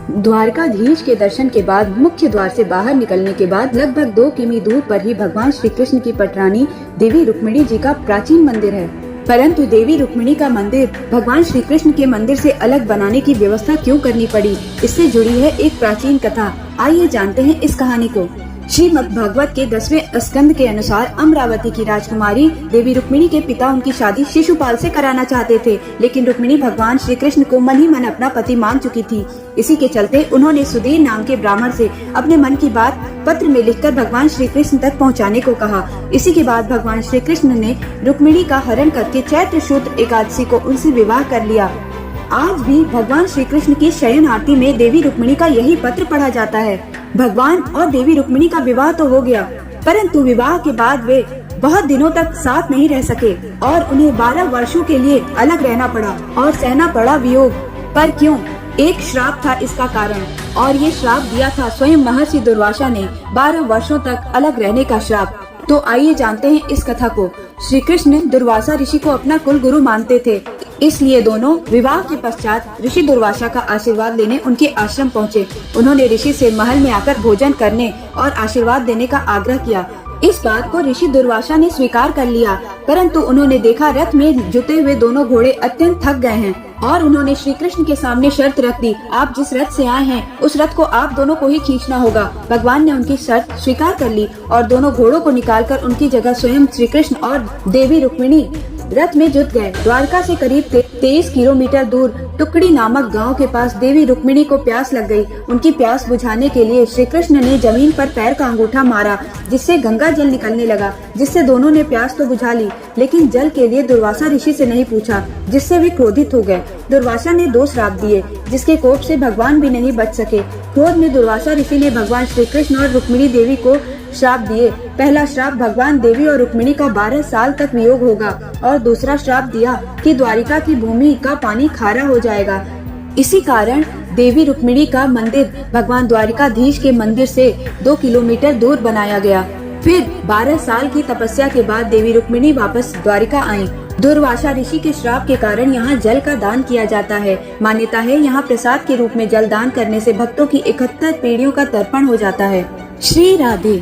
द्वारकाधीश के दर्शन के बाद मुख्य द्वार से बाहर निकलने के बाद लगभग 2 किमी दूर पर ही भगवान श्री कृष्ण की पटरानी देवी रुक्मिणी जी का प्राचीन मंदिर है। परंतु देवी रुक्मिणी का मंदिर भगवान श्री कृष्ण के मंदिर से अलग बनाने की व्यवस्था क्यों करनी पड़ी, इससे जुड़ी है एक प्राचीन कथा। आइए जानते हैं इस कहानी को। श्रीमद् भागवत के 10वें स्कंद के अनुसार अमरावती की राजकुमारी देवी रुक्मिणी के पिता उनकी शादी शिशुपाल से कराना चाहते थे, लेकिन रुक्मिणी भगवान श्री कृष्ण को मन ही मन अपना पति मान चुकी थी। इसी के चलते उन्होंने सुधीर नाम के ब्राह्मण से अपने मन की बात पत्र में लिखकर भगवान श्री कृष्ण तक पहुंचाने को कहा। इसी के बाद भगवान श्री कृष्ण ने रुक्मिणी का हरण करके चैत्र शुद्ध एकादशी को उनसे विवाह कर लिया। आज भी भगवान श्री कृष्ण की शयन आरती में देवी रुक्मिणी का यही पत्र पढ़ा जाता है। भगवान और देवी रुक्मिणी का विवाह तो हो गया, परंतु विवाह के बाद वे बहुत दिनों तक साथ नहीं रह सके और उन्हें 12 वर्षों के लिए अलग रहना पड़ा और सहना पड़ा वियोग। पर क्यों? एक श्राप था इसका कारण, और ये श्राप दिया था स्वयं महर्षि दुर्वासा ने, 12 वर्षों तक अलग रहने का श्राप। तो आइए जानते हैं इस कथा को। श्री कृष्ण दुर्वासा ऋषि को अपना कुल गुरु मानते थे, इसलिए दोनों विवाह के पश्चात ऋषि दुर्वासा का आशीर्वाद लेने उनके आश्रम पहुँचे। उन्होंने ऋषि से महल में आकर भोजन करने और आशीर्वाद देने का आग्रह किया। इस बात को ऋषि दुर्वासा ने स्वीकार कर लिया, परंतु उन्होंने देखा रथ में जुटे हुए दोनों घोड़े अत्यंत थक गए हैं और उन्होंने श्री कृष्ण के सामने शर्त रख दी, आप जिस रथ से आए हैं उस रथ को आप दोनों को ही खींचना होगा। भगवान ने उनकी शर्त स्वीकार कर ली और दोनों घोड़ों को निकालकर उनकी जगह स्वयं श्री कृष्ण और देवी रुक्मिणी रथ में जुट गए। द्वारका से करीब 23 किलोमीटर दूर टुकड़ी नामक गांव के पास देवी रुक्मिणी को प्यास लग गई। उनकी प्यास बुझाने के लिए श्री कृष्ण ने जमीन पर पैर का अंगूठा मारा, जिससे गंगा जल निकलने लगा, जिससे दोनों ने प्यास तो बुझा ली, लेकिन जल के लिए दुर्वासा ऋषि से नहीं पूछा, जिससे वे क्रोधित हो गए। दुर्वासा ने 2 श्राप दिए, जिसके कोप से भगवान भी नहीं बच सके। क्रोध में दुर्वासा ऋषि ने भगवान श्री कृष्ण और रुक्मिणी देवी को श्राप दिए। पहला श्राप भगवान देवी और रुक्मिणी का 12 साल तक वियोग होगा, और दूसरा श्राप दिया कि द्वारिका की भूमि का पानी खारा हो जाएगा। इसी कारण देवी रुक्मिणी का मंदिर भगवान द्वारिकाधीश के मंदिर से 2 किलोमीटर दूर बनाया गया। फिर 12 साल की तपस्या के बाद देवी रुक्मिणी वापस द्वारिका आईं। दुर्वासा ऋषि के श्राप के कारण यहाँ जल का दान किया जाता है। मान्यता है यहाँ प्रसाद के रूप में जल दान करने से भक्तों की 71 पीढ़ियों का तर्पण हो जाता है। श्री राधे।